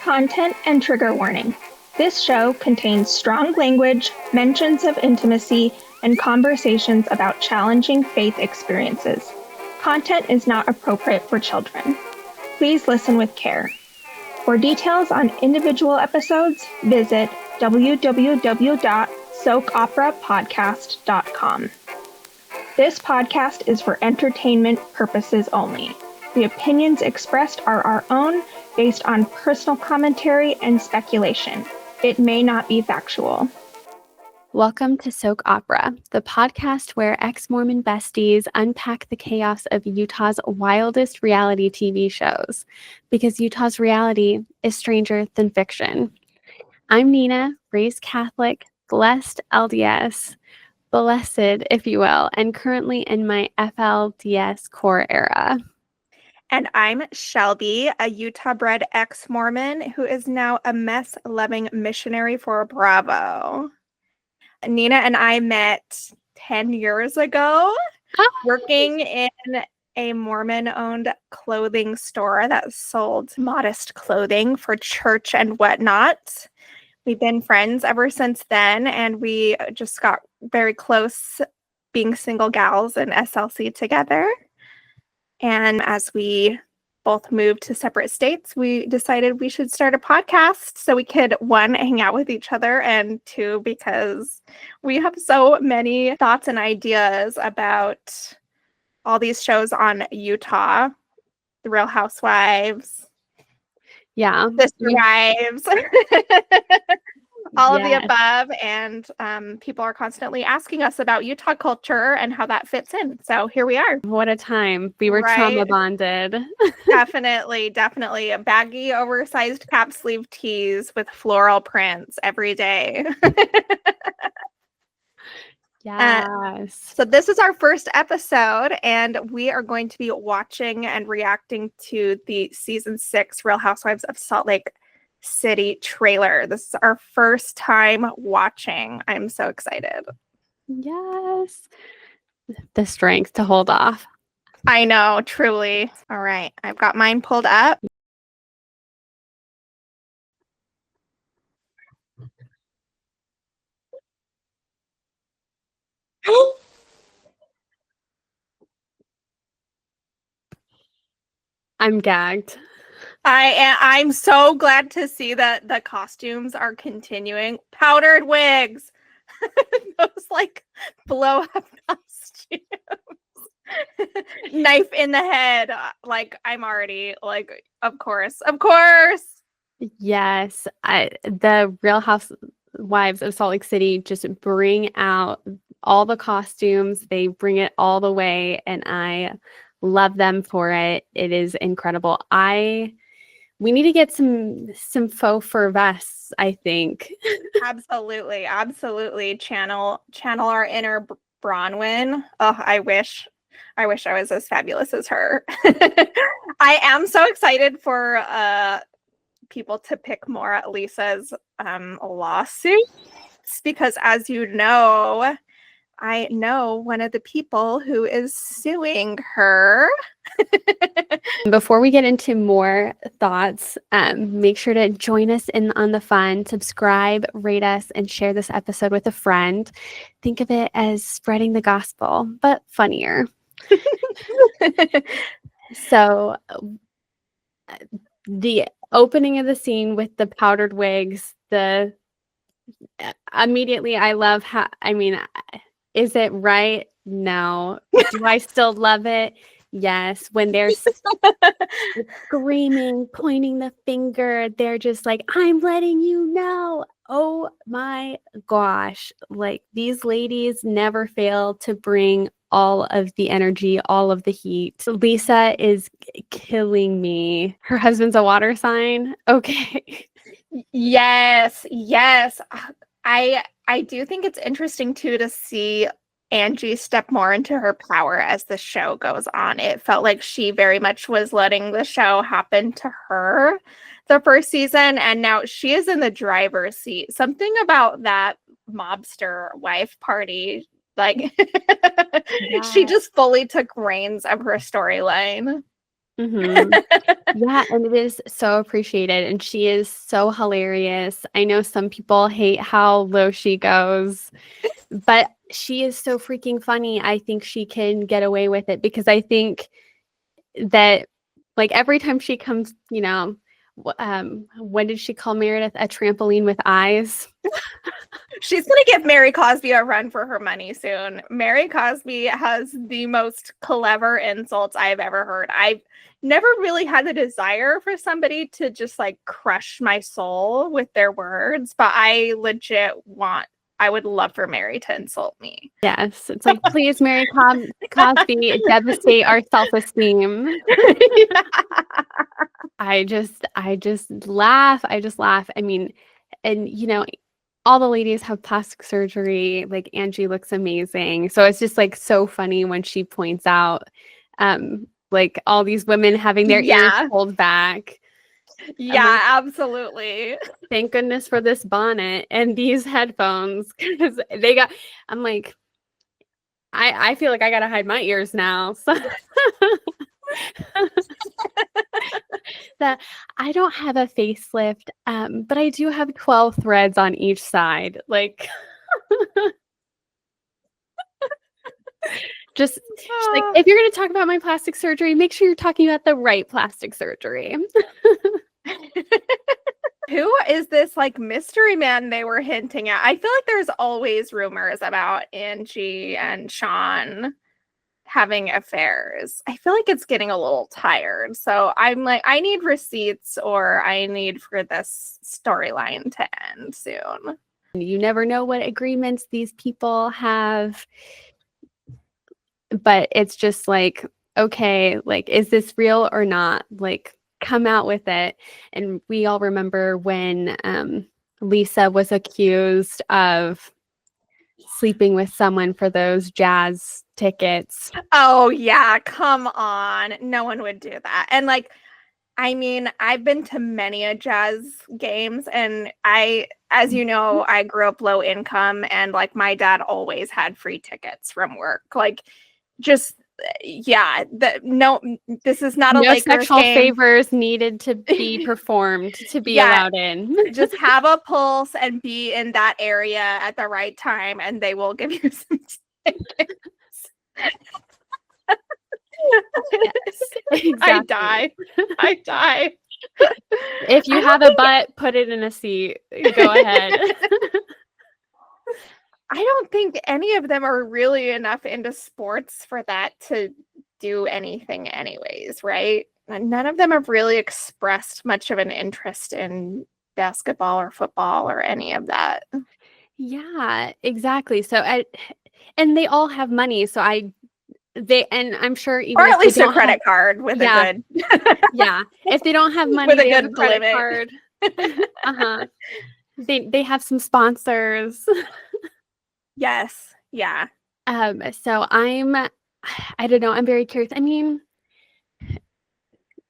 Content and trigger warning. This show contains strong language, mentions of intimacy, and conversations about challenging faith experiences. Content is not appropriate for children. Please listen with care. For details on individual episodes, visit www.soakoperapodcast.com. This podcast is for entertainment purposes only. The opinions expressed are our own, based on personal commentary and speculation. It may not be factual. Welcome to Soak Opera, the podcast where ex-Mormon besties unpack the chaos of Utah's wildest reality TV shows, because Utah's reality is stranger than fiction. I'm Nina, raised Catholic, blessed LDS, blessed, if you will, and currently in my FLDS core era. And I'm Shelby, a Utah-bred ex-Mormon who is now a mess-loving missionary for Bravo. Nina and I met 10 years ago working in a Mormon-owned clothing store that sold modest clothing for church and whatnot. We've been friends ever since then, and we just got very close being single gals in SLC together. And as we both moved to separate states, we decided we should start a podcast so we could, one, hang out with each other, and two, because we have so many thoughts and ideas about all these shows on Utah, the Real Housewives, Sister Wives, all of the above. And people are constantly asking us about Utah culture and how that fits in. So here we are. What a time. We were trauma bonded. Definitely. Baggy, oversized cap sleeve tees with floral prints every day. Yes. So this is our first episode, and we are going to be watching and reacting to the season 6 Real Housewives of Salt Lake City trailer. This is our first time watching. I'm so excited. Yes. The strength to hold off. I know, truly. All right, I've got mine pulled up. I'm gagged. I'm so glad to see that the costumes are continuing. Powdered wigs. Those like blow up costumes. Knife in the head. Like, I'm already like, of course. Yes. The Real Housewives of Salt Lake City just bring out all the costumes. They bring it all the way, and I love them for it. It is incredible. We need to get some faux fur vests, I think. Absolutely. Channel our inner Bronwyn. Oh, I wish I was as fabulous as her. I am so excited for people to pick more at Lisa's lawsuits, because, as you know, I know one of the people who is suing her. Before we get into more thoughts, make sure to join us on the fun. Subscribe, rate us, and share this episode with a friend. Think of it as spreading the gospel, but funnier. So the opening of the scene with the powdered wigs, immediately I love how, is it right? No. Do I still love it? Yes. When they're screaming, pointing the finger, they're just like, I'm letting you know. Oh my gosh. Like, these ladies never fail to bring all of the energy, all of the heat. Lisa is killing me. Her husband's a water sign. Okay. Yes. I do think it's interesting too to see Angie step more into her power as the show goes on. It felt like she very much was letting the show happen to her the first season, and now she is in the driver's seat. Something about that mobster wife party, like, she just fully took reins of her storyline. Mm-hmm. Yeah, and it is so appreciated, and she is so hilarious. I know some people hate how low she goes, but she is so freaking funny. I think she can get away with it because I think that, like, every time she comes, when did she call Meredith a trampoline with eyes? She's going to give Mary Cosby a run for her money soon. Mary Cosby has the most clever insults I've ever heard. I've never really had the desire for somebody to just like crush my soul with their words, but I would love for Mary to insult me. Yes, it's like, please, Mary Cosby, devastate our self-esteem. Yeah. I just laugh. I just laugh. I mean, and all the ladies have plastic surgery. Like, Angie looks amazing. So it's just like so funny when she points out like all these women having their ears pulled back. Yeah, like, absolutely. Thank goodness for this bonnet and these headphones, because I'm like, I feel like I gotta hide my ears now. So that I don't have a facelift, but I do have 12 threads on each side. Like, just like, if you're going to talk about my plastic surgery, make sure you're talking about the right plastic surgery. Who is this like mystery man they were hinting at? I feel like there's always rumors about Angie and Sean having affairs. I feel like it's getting a little tired. So I'm like, I need receipts, or I need for this storyline to end soon. You never know what agreements these people have. But it's just like, okay, like, is this real or not? Like, come out with it. And we all remember when Lisa was accused of sleeping with someone for those jazz tickets. Oh yeah, come on. No one would do that. And like, I mean, I've been to many a jazz games, and as you know, I grew up low income, and like my dad always had free tickets from work. Like, just yeah, this is not a Lakers sexual game. favors needed to be performed to be allowed in. Just have a pulse and be in that area at the right time, and they will give you some tickets. Yes, exactly. I die. If you have a butt, put it in a seat. Go ahead. I don't think any of them are really enough into sports for that to do anything anyways, right? None of them have really expressed much of an interest in basketball or football or any of that. Yeah, exactly. So and they all have money. So and I'm sure even or at least a credit card with a good yeah. If they don't have money, with a they have good a credit limit. card. They have some sponsors. Yes. Yeah. So I don't know. I'm very curious. I mean,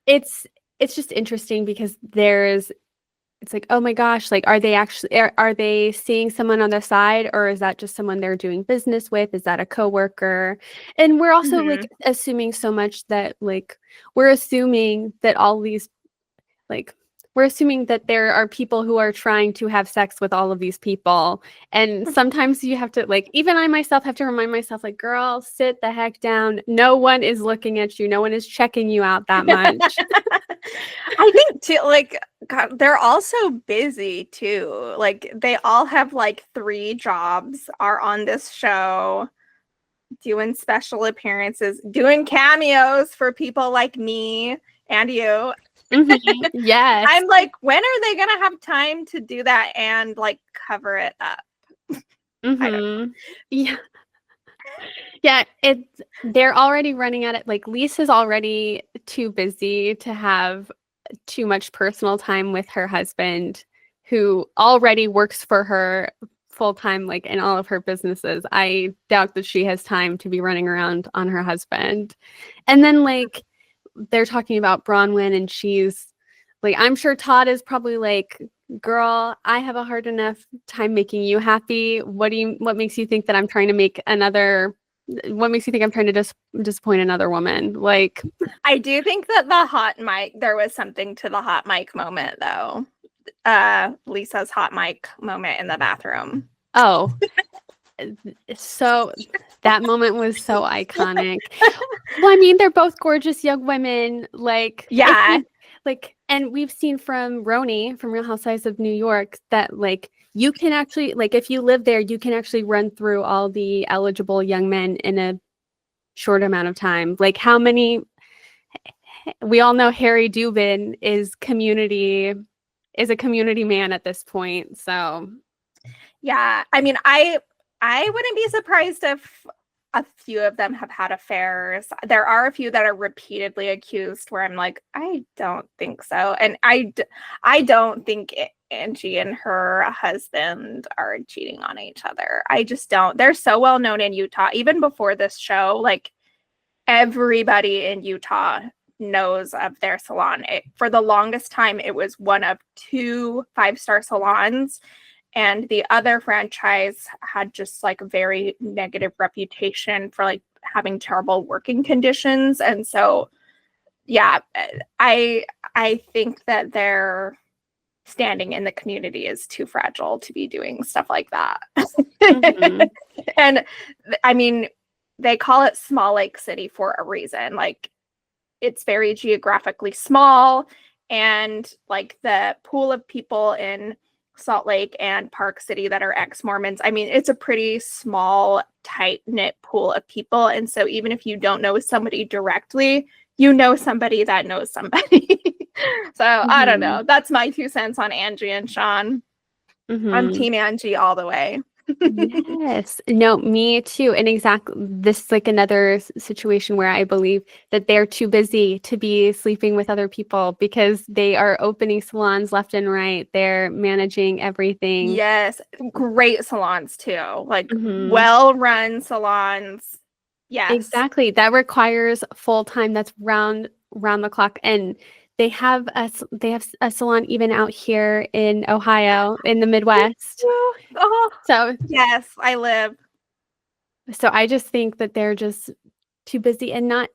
it's just interesting because it's like, oh my gosh, like, are they seeing someone on the side, or is that just someone they're doing business with? Is that a coworker? And we're also like assuming so much that like, we're assuming that all these, like, we're assuming that there are people who are trying to have sex with all of these people. And sometimes you have to, like, even I myself have to remind myself, like, girl, sit the heck down. No one is looking at you. No one is checking you out that much. I think too, like, God, they're also busy too. Like, they all have like 3 jobs, are on this show, doing special appearances, doing cameos for people like me and you. Yes. I'm like, when are they gonna have time to do that and like cover it up? Yeah. Yeah, they're already running at it. Like, Lisa's already too busy to have too much personal time with her husband, who already works for her full time, like, in all of her businesses. I doubt that she has time to be running around on her husband. And then, like, they're talking about Bronwyn, and she's like, I'm sure Todd is probably like, girl, I have a hard enough time making you happy. What makes you think that I'm trying to make another What makes you think I'm trying to disappoint another woman? Like, I do think that there was something to the hot mic moment, though. Lisa's hot mic moment in the bathroom. oh, so that moment was so iconic. Well, I mean, they're both gorgeous young women. Like, yeah, and we've seen from Roni from Real Housewives of New York that like you can actually, like, if you live there, you can actually run through all the eligible young men in a short amount of time. Like, how many? We all know Harry Dubin is a community man at this point. So yeah. I mean, I wouldn't be surprised if a few of them have had affairs. There are a few that are repeatedly accused where I'm like, I don't think so. And I don't think Angie and her husband are cheating on each other. I just don't. They're so well known in Utah. Even before this show, like everybody in Utah knows of their salon. For the longest time, it was one of 2 5-star salons. And the other franchise had just like a very negative reputation for like having terrible working conditions. And so, yeah, I think that their standing in the community is too fragile to be doing stuff like that. Mhm. And I mean, they call it Small Lake City for a reason. Like, it's very geographically small, and like the pool of people in Salt Lake and Park City that are ex-Mormons, I mean, it's a pretty small, tight-knit pool of people. And so even if you don't know somebody directly, you know somebody that knows somebody. So I don't know. That's my 2 cents on Angie and Sean. I'm Team Angie all the way. Yes. No, me too. And exactly, this is like another situation where I believe that they're too busy to be sleeping with other people because they are opening salons left and right. They're managing everything. Yes. Great salons too. Like well-run salons. Yes. Exactly. That requires full time. That's round the clock. And they have a salon even out here in Ohio, in the Midwest. Oh, So yes, I live. So I just think that they're just too busy and not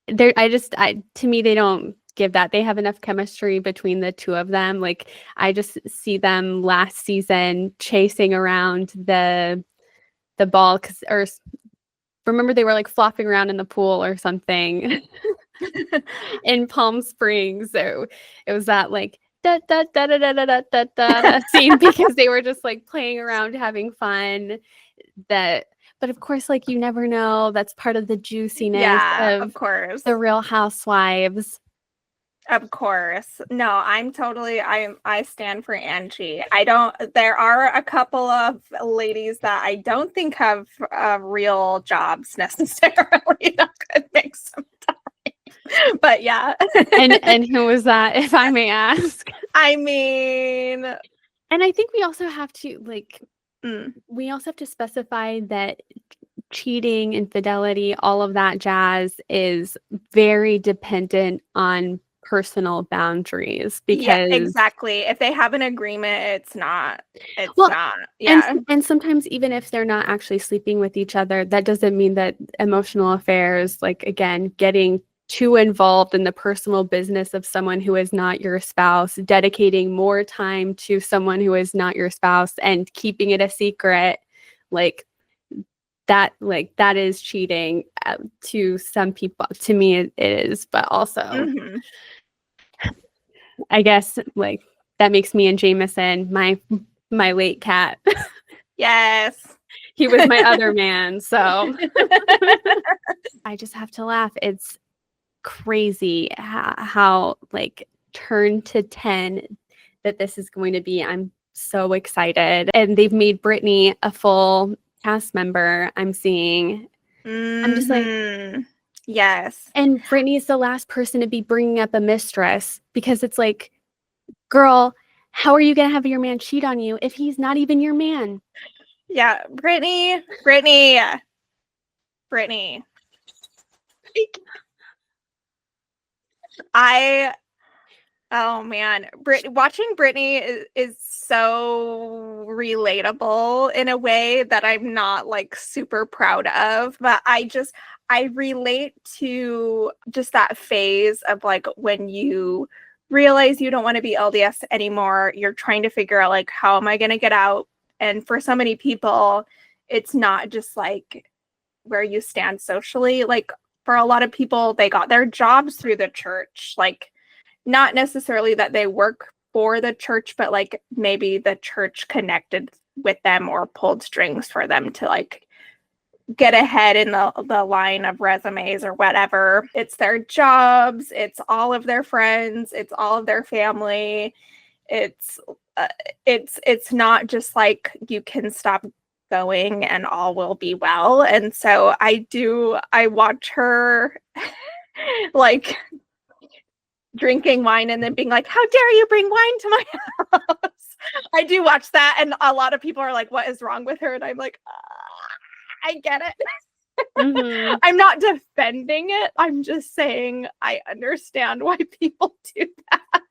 to me, they don't give that. They have enough chemistry between the two of them. Like, I just see them last season chasing around the ball or remember they were like flopping around in the pool or something in Palm Springs. So it was that like da da da da da da da da scene because they were just like playing around, having fun. But of course, like, you never know. That's part of the juiciness of course. the Real Housewives. Of course. No, I stand for Angie. There are a couple of ladies that I don't think have real jobs necessarily that could make some time. But yeah. And who was that, if I may ask? I mean, and I think we also have to specify that cheating, infidelity, all of that jazz is very dependent on personal boundaries because exactly. If they have an agreement, it's not. Yeah. And sometimes even if they're not actually sleeping with each other, that doesn't mean that emotional affairs, like, again, getting too involved in the personal business of someone who is not your spouse, dedicating more time to someone who is not your spouse and keeping it a secret, that is cheating to some people. To me, it is, but also I guess like that makes me and Jameson my late cat. Yes. He was my other man, so I just have to laugh. It's crazy how like turn to 10 that this is going to be. I'm so excited. And they've made Brittany a full cast member. I'm seeing. I'm just like, yes. And Brittany is the last person to be bringing up a mistress because it's like, girl, how are you going to have your man cheat on you if he's not even your man? Yeah, Brittany. Oh man, watching Brittany is so relatable in a way that I'm not like super proud of, but I relate to just that phase of like when you realize you don't want to be LDS anymore, you're trying to figure out like how am I going to get out? And for so many people, it's not just like where you stand socially. Like for a lot of people, they got their jobs through the church, like not necessarily that they work for the church, but like maybe the church connected with them or pulled strings for them to like get ahead in the line of resumes or whatever. It's their jobs, it's all of their friends, it's all of their family. It's it's not just like you can stop going and all will be well. And so I watch her like drinking wine and then being like, how dare you bring wine to my house? I do watch that, and a lot of people are like, what is wrong with her? And I'm like, I get it. Mhm. I'm not defending it. I'm just saying I understand why people do that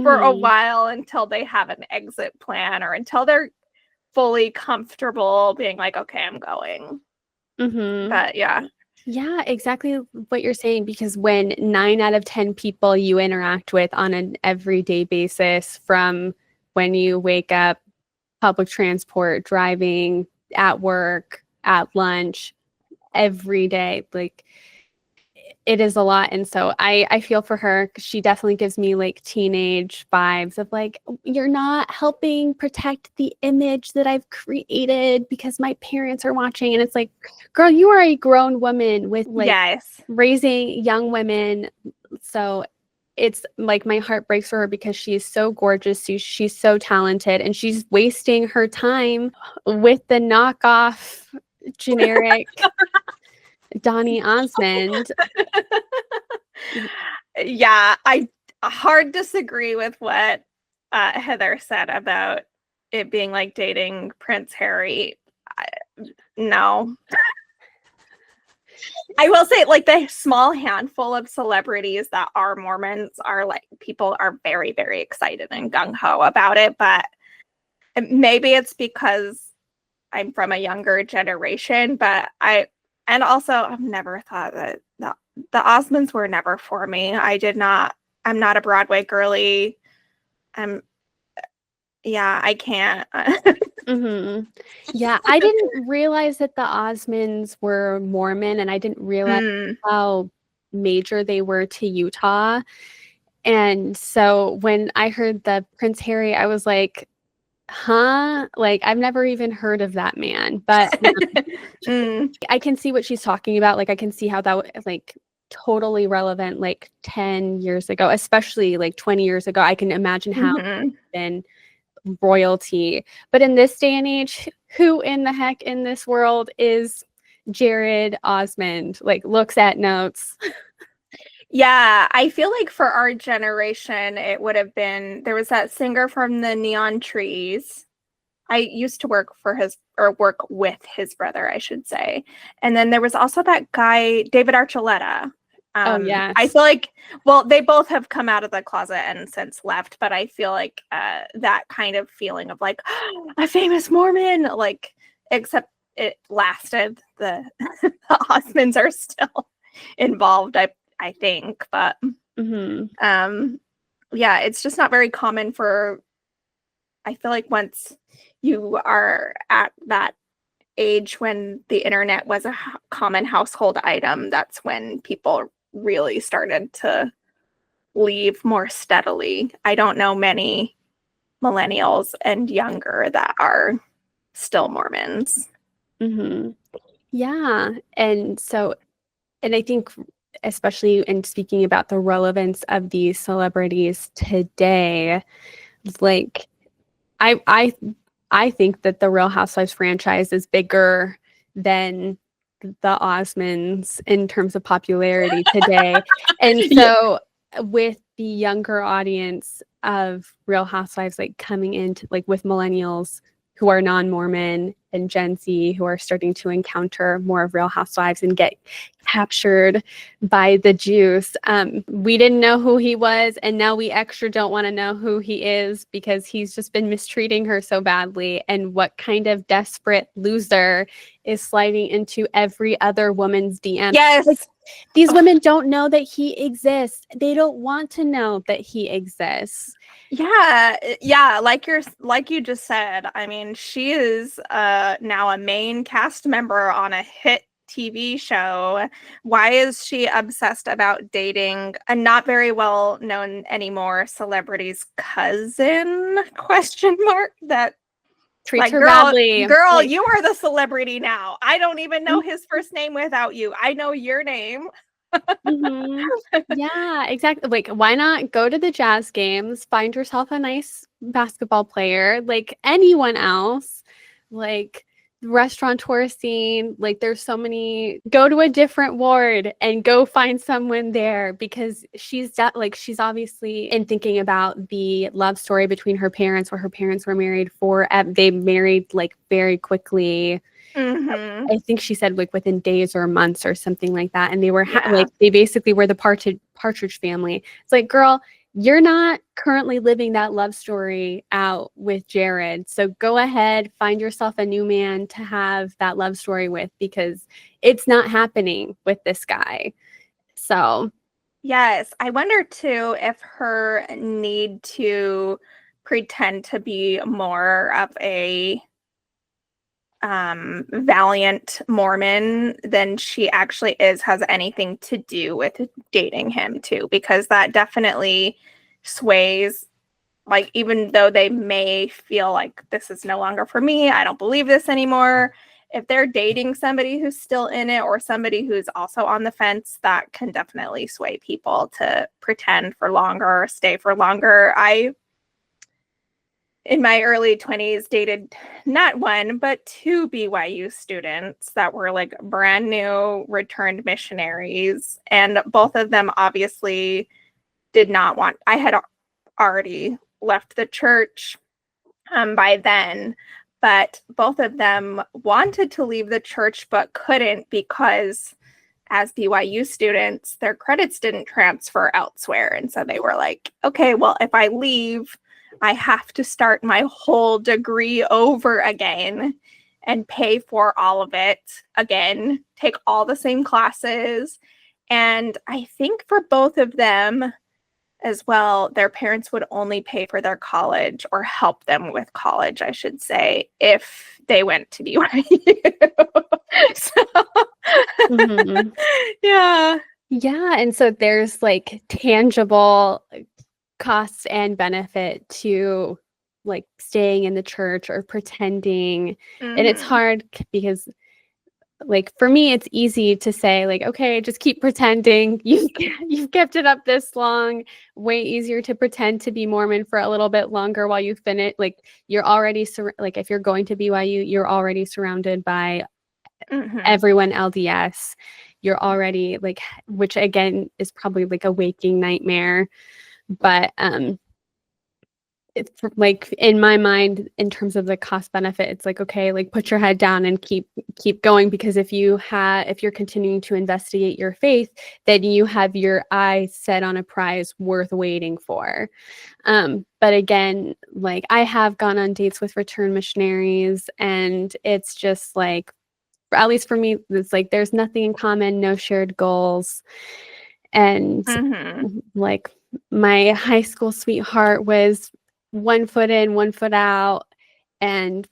for a Mhm. while until they have an exit plan or until they're fully comfortable being like, okay, I'm going. Mhm. But yeah. Yeah, exactly what you're saying, because when 9 out of 10 people you interact with on an everyday basis, from when you wake up, public transport, driving, at work, at lunch, every day, like it is a lot. And so I feel for her, 'cause she definitely gives me like teenage vibes of like, you're not helping protect the image that I've created because my parents are watching. And it's like, girl, you are a grown woman with like Yes. raising young women. So it's like my heart breaks for her because she's so gorgeous. She's so talented, and she's wasting her time with the knockoff generic Donny Osmond. Yeah, I hard disagree with what Heather said about it being like dating Prince Harry. No. I will say, like, the small handful of celebrities that are Mormons are like, people are very, very excited and gung ho about it. But maybe it's because I'm from a younger generation. But and also, I've never thought that the Osmonds were never for me. I'm not a Broadway girly. I'm, yeah, I can't. Mhm. Yeah, I didn't realize that the Osmonds were Mormon, and I didn't realize Mm. how major they were to Utah. And so when I heard the Prince Harry, I was like, huh? Like, I've never even heard of that man. But Mm. I can see what she's talking about. Like, I can see how that was like totally relevant like 10 years ago, especially like 20 years ago. I can imagine how Mhm. it's been royalty. But in this day and age, who in the heck in this world is Jared Osmond? Like, looks at notes. Yeah, I feel like for our generation, it would have been there was that singer from the Neon Trees. I used to work for work with his brother, I should say. And then there was also that guy, David Archuleta. Oh, I yes. feel like, well, they both have come out of the closet and since left, but I feel like that kind of feeling of like, a famous Mormon, like, except it lasted. The Osmonds are still involved, I think, but Mhm. yeah, it's just not very common for, I feel like once you are at that age when the internet was a common household item, that's when people really started to leave more steadily. I don't know many millennials and younger that are still Mormons. Mhm. Yeah. And so, and I think, especially in speaking about the relevance of these celebrities today, like, I I I think that the Real Housewives franchise is bigger than the Osmonds in terms of popularity today. And Yeah. so with the younger audience of Real Housewives like coming into like with millennials who are non-Mormon and Gen Z who are starting to encounter more of Real Housewives and get captured by the juice. We didn't know who he was, and now we extra don't want to know who he is because he's just been mistreating her so badly. And what kind of desperate loser is sliding into every other woman's DM? Yes. Like, these women don't know that he exists. They don't want to know that he exists. Yeah, like you just said. I mean, she is now a main cast member on a hit TV show. Why is she obsessed about dating a not very well known anymore celebrity's cousin? Question mark. That Treats her girl, badly. girl, you are the celebrity now. I don't even know his first name without you. I know your name. Yeah, exactly. Like, why not go to the Jazz games, find yourself a nice basketball player, like anyone else, like restaurateur scene, like there's so many. Go to a different ward and go find someone there, because she's she's obviously in thinking about the love story between her parents, where her parents were married they married like very quickly. I think she said like within days or months or something like that. And they were like, they basically were the Partridge family. It's like, girl, you're not currently living that love story out with Jared. So go ahead, find yourself a new man to have that love story with, because it's not happening with this guy. So yes, I wonder too if her need to pretend to be more of a valiant Mormon than she actually is has anything to do with dating him too, because that definitely sways, like, even though they may feel like this is no longer for me, I don't believe this anymore, if they're dating somebody who's still in it or somebody who's also on the fence, that can definitely sway people to pretend for longer or stay for longer. I, in my early 20s, dated not one, but two BYU students that were like brand new returned missionaries. And both of them obviously did not want, I had already left the church by then, but both of them wanted to leave the church but couldn't because as BYU students, their credits didn't transfer elsewhere. And so they were like, okay, well, if I leave, I have to start my whole degree over again and pay for all of it again, take all the same classes. And I think for both of them as well, their parents would only pay for their college, or help them with college, I should say, if they went to BYU. So, yeah. yeah. And so there's like tangible costs and benefit to like staying in the church or pretending. And it's hard because like for me it's easy to say like, okay, just keep pretending. You've kept it up this long. Way easier to pretend to be Mormon for a little bit longer while you finish. Like you're already like if you're going to BYU, you're already surrounded by everyone LDS. You're already like, which again is probably like a waking nightmare. But it's like in my mind, in terms of the cost benefit, it's like, okay, like put your head down and keep going, because if you're continuing to investigate your faith, then you have your eyes set on a prize worth waiting for. But again, like I have gone on dates with returned missionaries, and it's just like, at least for me, it's like there's nothing in common, no shared goals. And like my high school sweetheart was 1 foot in, 1 foot out, and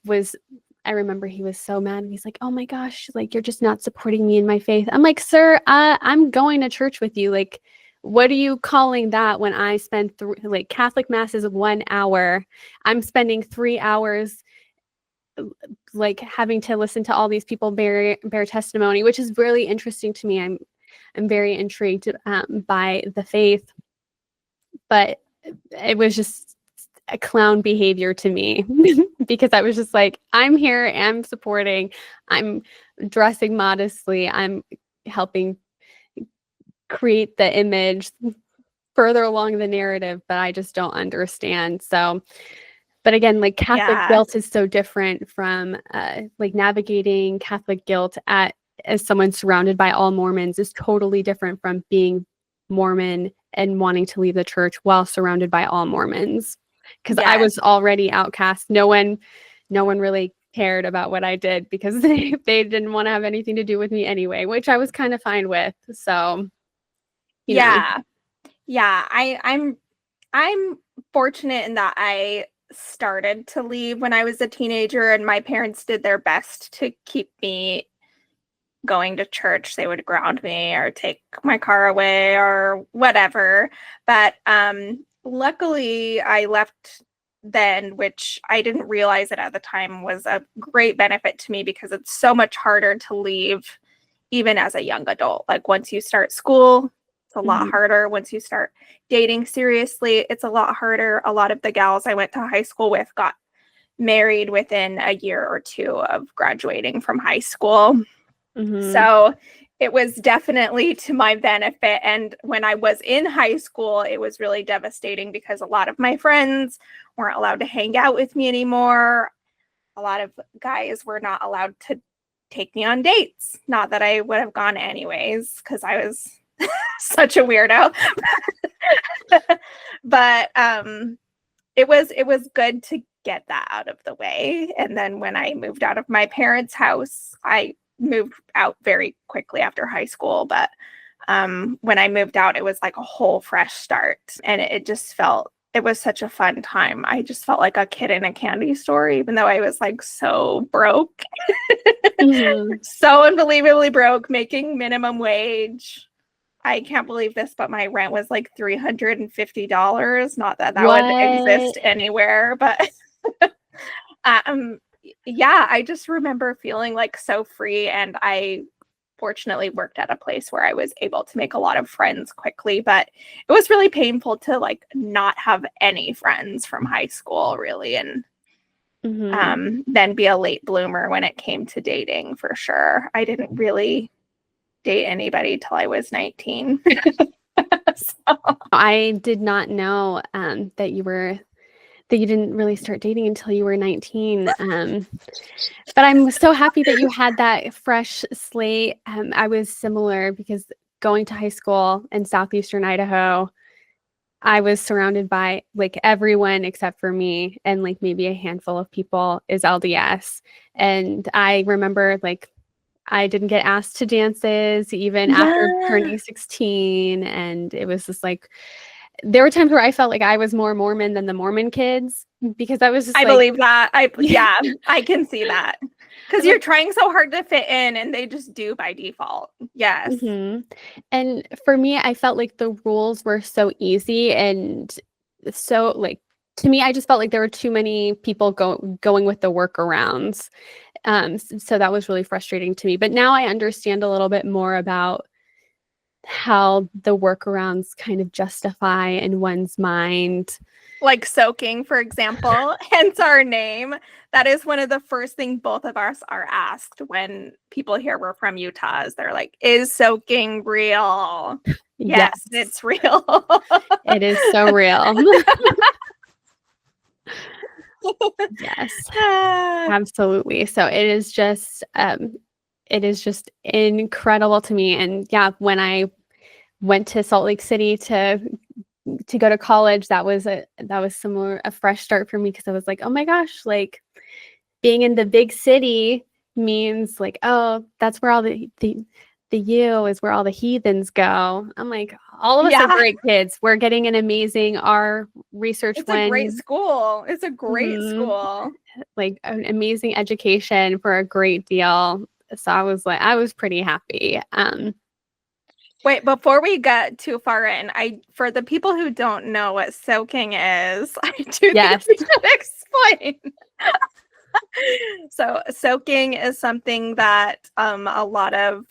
I remember he was so mad. He's like, oh my gosh, like you're just not supporting me in my faith. I'm like, sir, I'm going to church with you. Like, what are you calling that when I spend like Catholic mass is 1 hour. I'm spending 3 hours like having to listen to all these people bear testimony, which is really interesting to me. I'm very intrigued by the faith, but it was just a clown behavior to me because I was just like, I'm here, I'm supporting, I'm dressing modestly, I'm helping create the image further along the narrative, but I just don't understand. So But again, like Catholic Yeah. guilt is so different from like navigating Catholic guilt as someone surrounded by all Mormons is totally different from being Mormon and wanting to leave the church while surrounded by all Mormons. Because I was already outcast. No one really cared about what I did because they didn't want to have anything to do with me anyway, which I was kind of fine with. So, you know. Yeah. I'm fortunate in that I started to leave when I was a teenager, and my parents did their best to keep me going to church. They would ground me or take my car away or whatever. But luckily I left then, which I didn't realize it at the time was a great benefit to me because it's so much harder to leave even as a young adult. Like once you start school, it's a lot harder. Once you start dating seriously, it's a lot harder. A lot of the gals I went to high school with got married within a year or two of graduating from high school. So it was definitely to my benefit. And when I was in high school, it was really devastating because a lot of my friends weren't allowed to hang out with me anymore. A lot of guys were not allowed to take me on dates. Not that I would have gone anyways, because I was such a weirdo. But it was good to get that out of the way. And then when I moved out of my parents' house, I moved out very quickly after high school. But when I moved out, it was like a whole fresh start. And it was such a fun time. I just felt like a kid in a candy store, even though I was like so broke. So unbelievably broke, making minimum wage. I can't believe this, but my rent was like $350. Not that would exist anywhere, but yeah, I just remember feeling like so free, and I fortunately worked at a place where I was able to make a lot of friends quickly, but it was really painful to like not have any friends from high school really, and then be a late bloomer when it came to dating for sure. I didn't really date anybody till I was 19. So. I did not know that you didn't really start dating until you were 19. But I'm so happy that you had that fresh slate. I was similar because going to high school in southeastern Idaho, I was surrounded by like everyone except for me and like maybe a handful of people is LDS. And I remember like I didn't get asked to dances even after turning 16. And it was just like, there were times where I felt like I was more Mormon than the Mormon kids because I was just I believe that. I can see that. Because you're trying so hard to fit in and they just do by default. Yes. And for me, I felt like the rules were so easy. And so like, to me, I just felt like there were too many people going with the workarounds. So that was really frustrating to me. But now I understand a little bit more about how the workarounds kind of justify in one's mind. Like soaking, for example, hence our name. That is one of the first things both of us are asked when people hear we're from Utah. Is they're like, is soaking real? Yes, it's real. It is so real. Yes, absolutely. So it is just incredible to me. And yeah, when I went to Salt Lake City to go to college, that was a fresh start for me because I was like, oh my gosh, like being in the big city means like, oh, that's where all the U is where all the heathens go. I'm like, all of us are great kids. We're getting an amazing research. It's a great school. It's a great school. Like an amazing education for a great deal. So I was pretty happy. Wait, before we get too far in, for the people who don't know what soaking is, I do think we should explain. So soaking is something that a lot of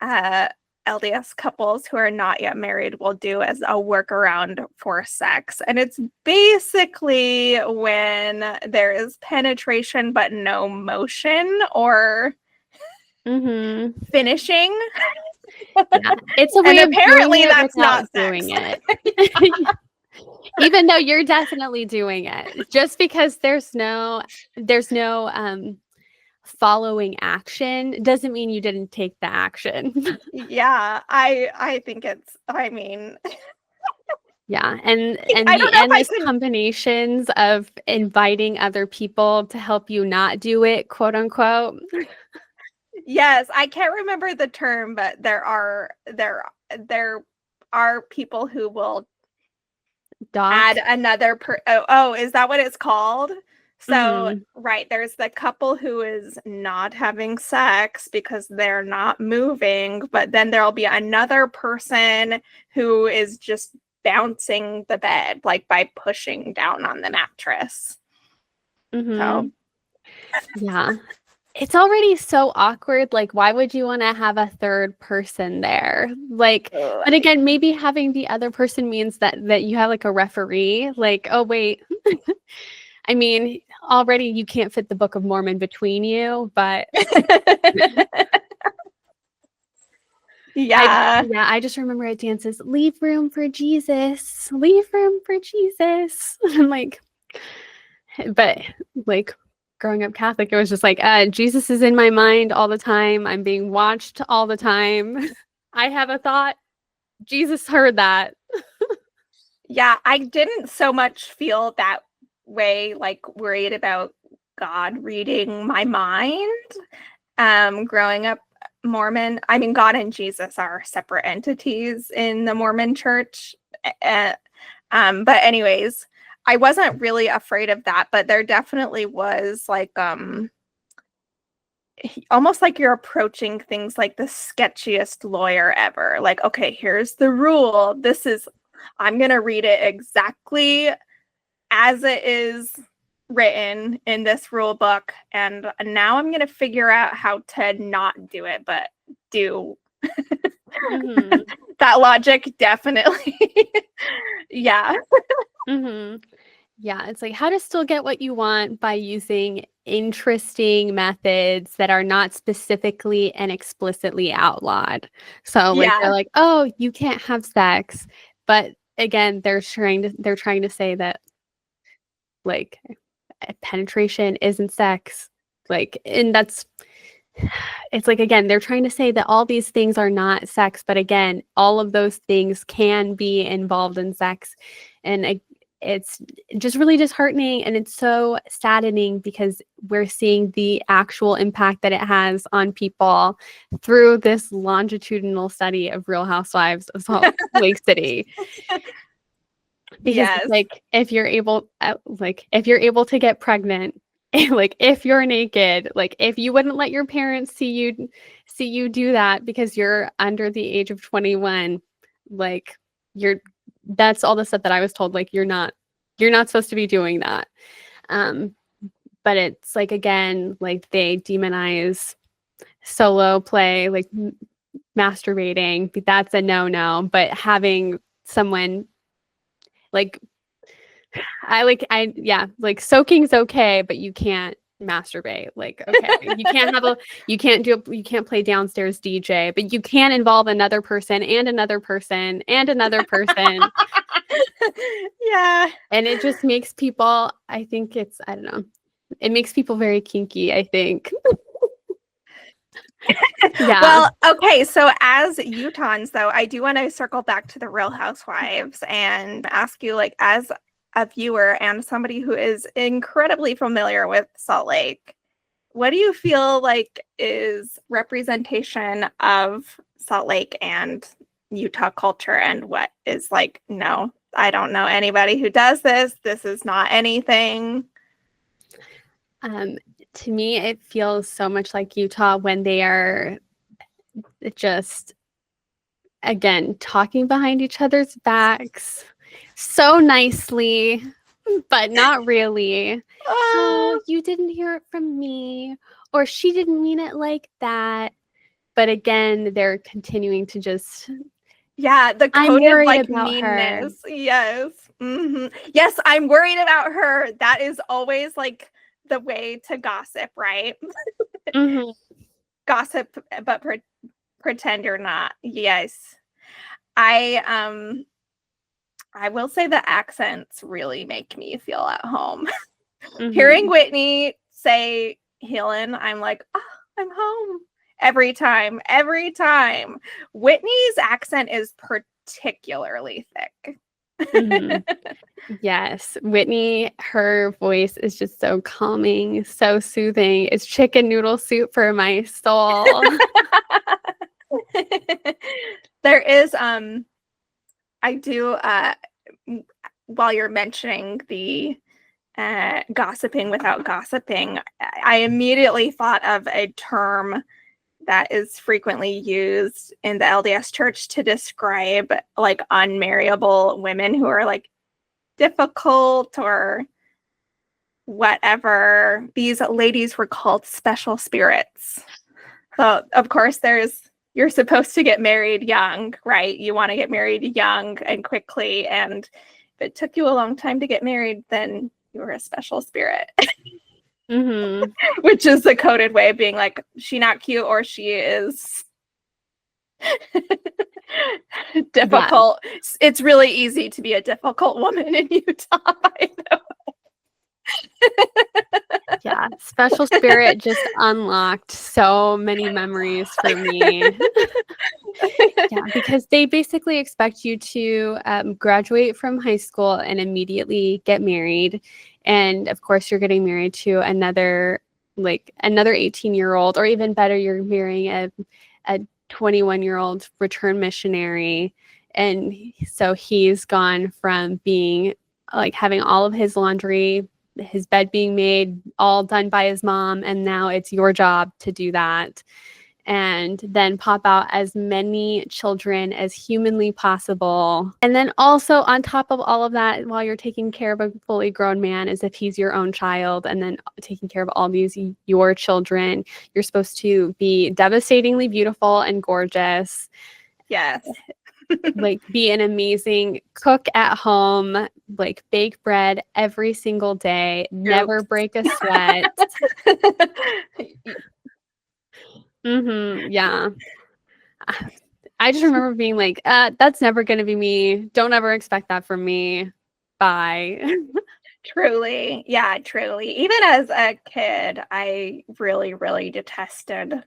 LDS couples who are not yet married will do as a workaround for sex. And it's basically when there is penetration but no motion or finishing. Yeah. It's a way and apparently that's not doing sex. it. Even though you're definitely doing it, just because there's no following action doesn't mean you didn't take the action. Yeah, I think it's, I mean, Yeah, and I the don't know if I endless can. combinations of inviting other people to help you not do it, quote unquote. Yes, I can't remember the term, but there are people who will Doc. add another oh, is that what it's called? So, Mhm. right, there's the couple who is not having sex because they're not moving, but then there'll be another person who is just bouncing the bed, like by pushing down on the mattress. So, Mhm. Yeah. It's already so awkward. Like, why would you want to have a third person there? Like, but again, maybe having the other person means that you have like a referee. Like, oh wait, I mean, already you can't fit the Book of Mormon between you, but yeah. I just remember at dances, leave room for Jesus, leave room for Jesus. I'm like, but like growing up Catholic, it was just like, Jesus is in my mind all the time. I'm being watched all the time. I have a thought. Jesus heard that. Yeah, I didn't so much feel that way, like worried about God reading my mind. Growing up Mormon, I mean, God and Jesus are separate entities in the Mormon church. Uh, but anyways, I wasn't really afraid of that, but there definitely was like almost like you're approaching things like the sketchiest lawyer ever. Like, okay, here's the rule. I'm going to read it exactly as it is written in this rule book. And now I'm going to figure out how to not do it, but do. Mm-hmm. That logic definitely. Yeah. Mm-hmm. Yeah, it's like how to still get what you want by using interesting methods that are not specifically and explicitly outlawed. So like Yeah. they're like, "Oh, you can't have sex." But again, they're trying to say that like penetration isn't sex. Like and that's it's like again, they're trying to say that all these things are not sex, but again, all of those things can be involved in sex. And it's just really disheartening and it's so saddening because we're seeing the actual impact that it has on people through this longitudinal study of Real Housewives of Salt Lake City. Because it's Yes. like if you're able to get pregnant, like if you're naked, like if you wouldn't let your parents see you do that because you're under the age of 21, like you're that's all the stuff that I was told, like you're not supposed to be doing that. Um, but it's like again, like they demonize solo play, like masturbating, that's a no-no, but having someone like like soaking's okay, but you can't masturbate. Like, okay, you can't play downstairs DJ, but you can involve another person and another person and another person. Yeah. And it just makes people, I don't know, it makes people very kinky, I think. Yeah. Well, okay, so as Utahns, though, I do want to circle back to the Real Housewives and ask you, like, as a viewer and somebody who is incredibly familiar with Salt Lake, what do you feel like is representation of Salt Lake and Utah culture, and what is like, no, I don't know anybody who does this. This is not anything. Um, to me, it feels so much like Utah when they are just again talking behind each other's backs so nicely, but not really. Oh, Oh, you didn't hear it from me, or she didn't mean it like that. But again, they're continuing to just, yeah, the I'm coded worried like about her. meanness. Yes. Yes, I'm worried about her. That is always like the way to gossip, right? Hmm. Gossip, but pretend you're not. Yes. I I will say the accents really make me feel at home. Hearing Mm-hmm. Whitney say Helen, I'm like, oh, I'm home. Every time. Whitney's accent is particularly thick. Mm-hmm. Yes, Whitney, her voice is just so calming, so soothing. It's chicken noodle soup for my soul. There is I do while you're mentioning the gossiping without gossiping, I immediately thought of a term that is frequently used in the LDS Church to describe like unmarriable women who are like difficult or whatever. These ladies were called special spirits. So of course you're supposed to get married young, right? You want to get married young and quickly, and if it took you a long time to get married, then you were a special spirit. Mm-hmm. Which is the coded way of being like, she not cute or she is difficult. Yeah. It's really easy to be a difficult woman in Utah, I know. Yeah, special spirit just unlocked so many memories for me. Yeah, because they basically expect you to graduate from high school and immediately get married. And of course, you're getting married to another 18-year-old, or even better, you're marrying a 21-year-old return missionary. And so he's gone from being like having all of his laundry, his bed being made, all done by his mom, and now it's your job to do that. And then pop out as many children as humanly possible. And then also on top of all of that, while you're taking care of a fully grown man as if he's your own child, and then taking care of all these your children, you're supposed to be devastatingly beautiful and gorgeous. Yes. Like be an amazing cook at home, like bake bread every single day, never break a sweat. Mm-hmm. Yeah. I just remember being like, that's never going to be me. Don't ever expect that from me. Bye. Truly. Yeah, truly. Even as a kid, I really, really detested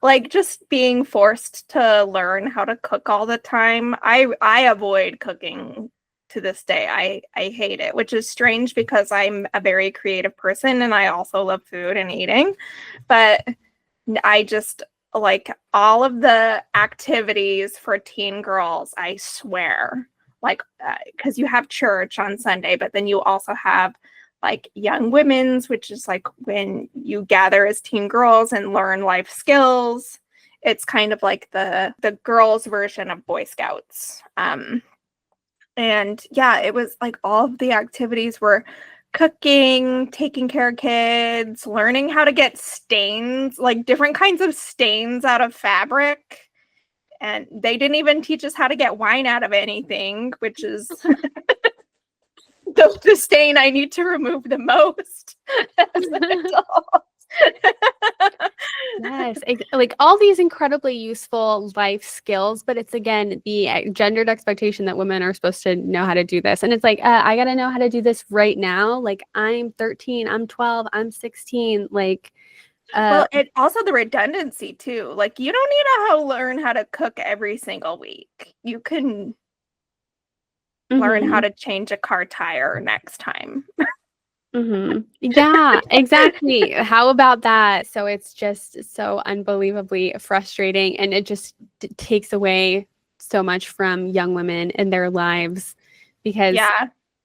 like just being forced to learn how to cook all the time. I avoid cooking to this day. I hate it, which is strange because I'm a very creative person and I also love food and eating. But I just like all of the activities for teen girls, I swear, like because you have church on Sunday, but then you also have like young women's, which is like when you gather as teen girls and learn life skills. It's kind of like the girls version of Boy Scouts. And yeah, it was like all of the activities were cooking, taking care of kids, learning how to get stains, like different kinds of stains out of fabric. And they didn't even teach us how to get wine out of anything, which is the stain I need to remove the most as an adult. Yes, like all these incredibly useful life skills, but it's again the gendered expectation that women are supposed to know how to do this. And it's like, I gotta know how to do this right now. Like I'm 13, I'm 12, I'm 16. Like, well, it also the redundancy too. Like you don't need to learn how to cook every single week. You can learn how to change a car tire next time. Mm-hmm. Yeah, exactly. How about that? So it's just so unbelievably frustrating, and it just takes away so much from young women in their lives, because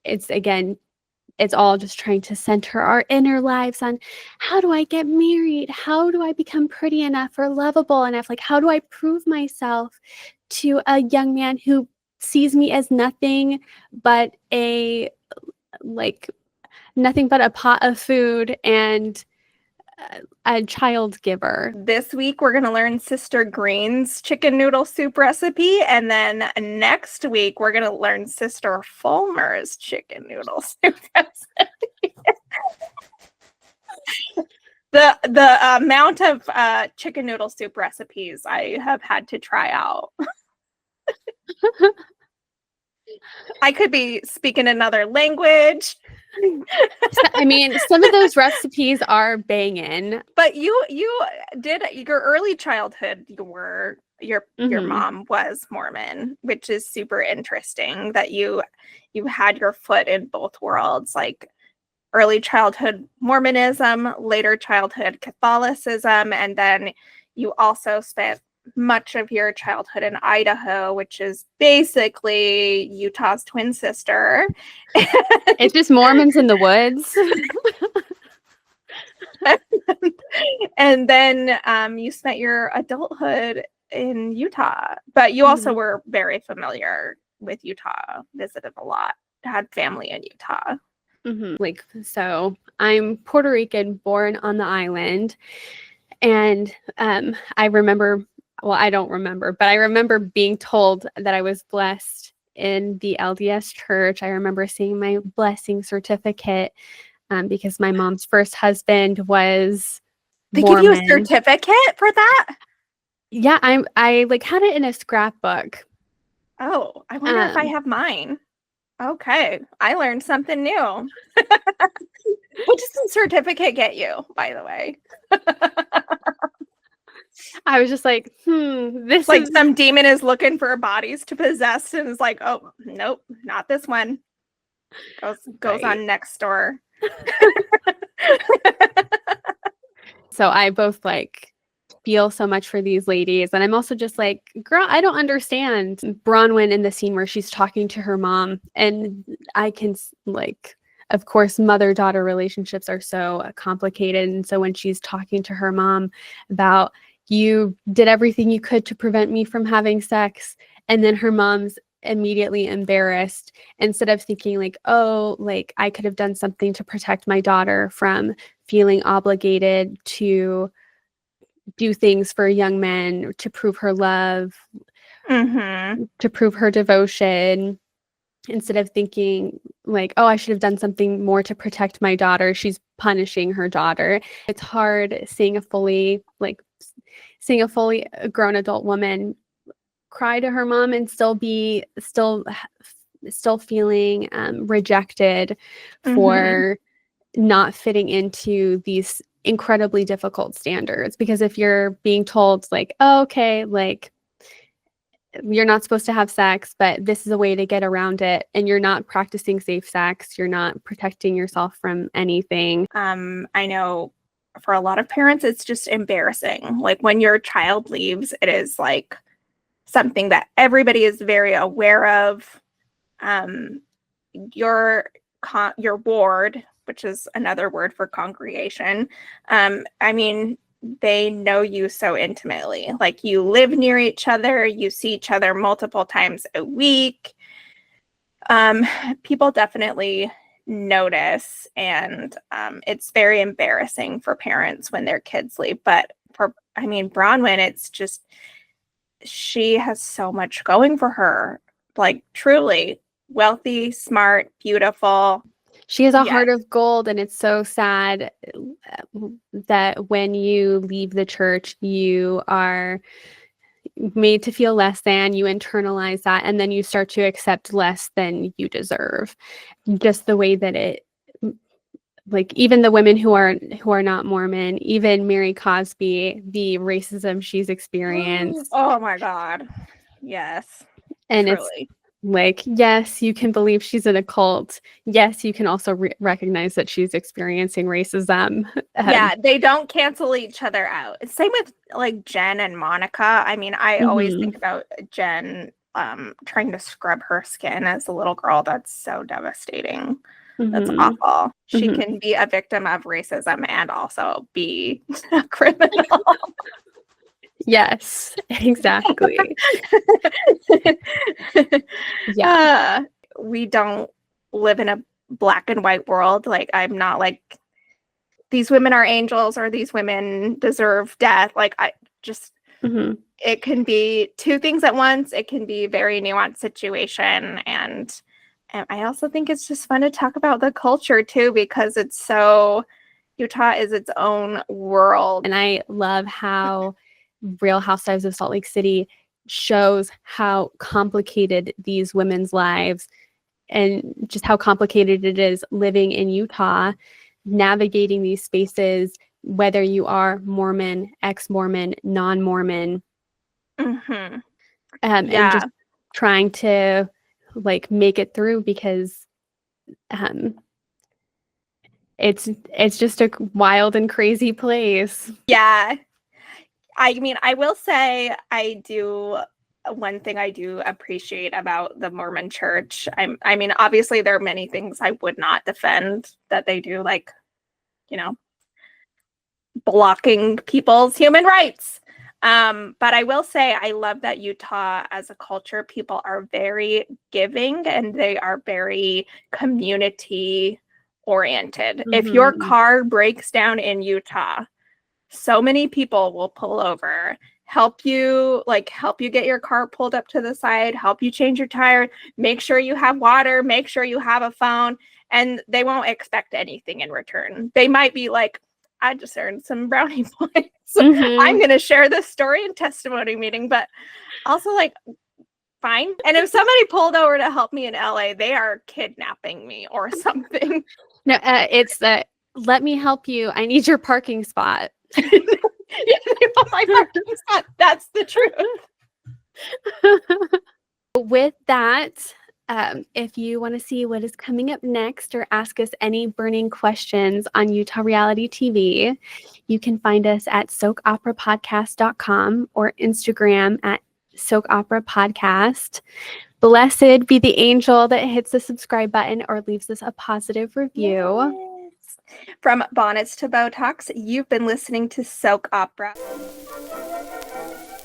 it's all just trying to center our inner lives on how do I get married? How do I become pretty enough or lovable enough? Like, how do I prove myself to a young man who sees me as nothing but nothing but a pot of food and a child giver. This week, we're going to learn Sister Green's chicken noodle soup recipe. And then next week, we're going to learn Sister Fulmer's chicken noodle soup recipe. The amount of chicken noodle soup recipes I have had to try out. I could be speaking another language. I mean, some of those recipes are banging. But you did your early childhood, your mom was Mormon, which is super interesting that you had your foot in both worlds, like early childhood Mormonism, later childhood Catholicism, and then you also spent much of your childhood in Idaho, which is basically Utah's twin sister. It's just Mormons in the woods. And then you spent your adulthood in Utah, but you also were very familiar with Utah, visited a lot, had family in Utah. Like, so I'm Puerto Rican, born on the island. And I remember, well, I don't remember, but I remember being told that I was blessed in the LDS Church. I remember seeing my blessing certificate because my mom's first husband was They Mormon. give you a certificate for that? Yeah, I like had it in a scrapbook. Oh, I wonder if I have mine. Okay, I learned something new. What does the certificate get you, by the way? I was just like, this like is some demon is looking for bodies to possess and is like, oh, nope, not this one. Goes on next door. So I both like feel so much for these ladies. And I'm also just like, girl, I don't understand. Bronwyn in the scene where she's talking to her mom, and I can like, of course, mother-daughter relationships are so complicated. And so when she's talking to her mom about, you did everything you could to prevent me from having sex, and then her mom's immediately embarrassed, instead of thinking like, oh, like I could have done something to protect my daughter from feeling obligated to do things for young men, to prove her love, to prove her devotion. Instead of thinking like, oh, I should have done something more to protect my daughter, she's punishing her daughter. It's hard seeing a fully grown adult woman cry to her mom and still feeling rejected for not fitting into these incredibly difficult standards. Because if you're being told like, oh, okay, like you're not supposed to have sex, but this is a way to get around it, and you're not practicing safe sex, you're not protecting yourself from anything. I know for a lot of parents, it's just embarrassing. Like when your child leaves, it is like something that everybody is very aware of. Your ward, which is another word for congregation, I mean, they know you so intimately. Like you live near each other, you see each other multiple times a week. People definitely notice, and it's very embarrassing for parents when their kids leave. But Bronwyn, it's just, she has so much going for her. Like truly wealthy, smart, beautiful. She has a heart of gold, and it's so sad that when you leave the church, you are made to feel less than, you internalize that, and then you start to accept less than you deserve. Just the way that it, like even the women who are not Mormon, even Mary Cosby, the racism she's experienced. Oh my God. Yes. And truly. It's like, yes, you can believe she's in a cult. Yes, you can also recognize that she's experiencing racism. Yeah, they don't cancel each other out. Same with like Jen and Monica. I mean, I always think about Jen trying to scrub her skin as a little girl. That's so devastating. That's awful. She can be a victim of racism and also be a criminal. Yes, exactly. Yeah. We don't live in a black and white world. Like, I'm not like, these women are angels or these women deserve death. Like, I just, it can be two things at once. It can be a very nuanced situation. And I also think it's just fun to talk about the culture too, because it's so, Utah is its own world. And I love how Real Housewives of Salt Lake City shows how complicated these women's lives and just how complicated it is living in Utah, navigating these spaces, whether you are Mormon, ex-Mormon, non-Mormon, Mhm. and Yeah. just trying to like make it through, because it's just a wild and crazy place. Yeah. I mean, I will say one thing I do appreciate about the Mormon Church. I mean, obviously there are many things I would not defend that they do, like, you know, blocking people's human rights. But I will say I love that Utah as a culture, people are very giving and they are very community oriented. If your car breaks down in Utah, so many people will pull over, help you get your car pulled up to the side, help you change your tire, make sure you have water, make sure you have a phone, and they won't expect anything in return. They might be like, I just earned some brownie points. I'm going to share this story in testimony meeting, but also like, fine. And if somebody pulled over to help me in LA, they are kidnapping me or something. No, it's that, let me help you. I need your parking spot. Yeah, they want my parking spot. That's the truth. With that, if you want to see what is coming up next or ask us any burning questions on Utah Reality TV, you can find us at soakoperapodcast.com or Instagram at soakoperapodcast. Blessed be the angel that hits the subscribe button or leaves us a positive review. Yes. From Bonnets to Botox, you've been listening to Soak Opera.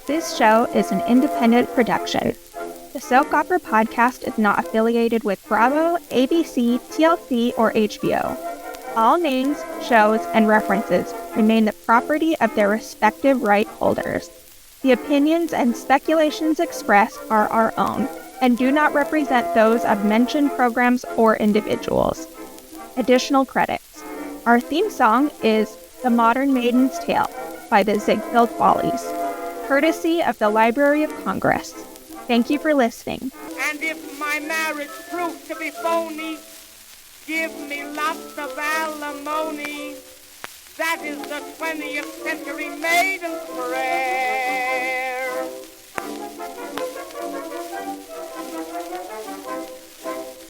This show is an independent production. The Soak Opera podcast is not affiliated with Bravo, ABC, TLC, or HBO. All names, shows, and references remain the property of their respective right holders. The opinions and speculations expressed are our own and do not represent those of mentioned programs or individuals. Additional credits. Our theme song is The Modern Maiden's Tale by the Ziegfeld Follies, courtesy of the Library of Congress. Thank you for listening. And if my marriage proves to be phony, give me lots of alimony. That is the 20th century maiden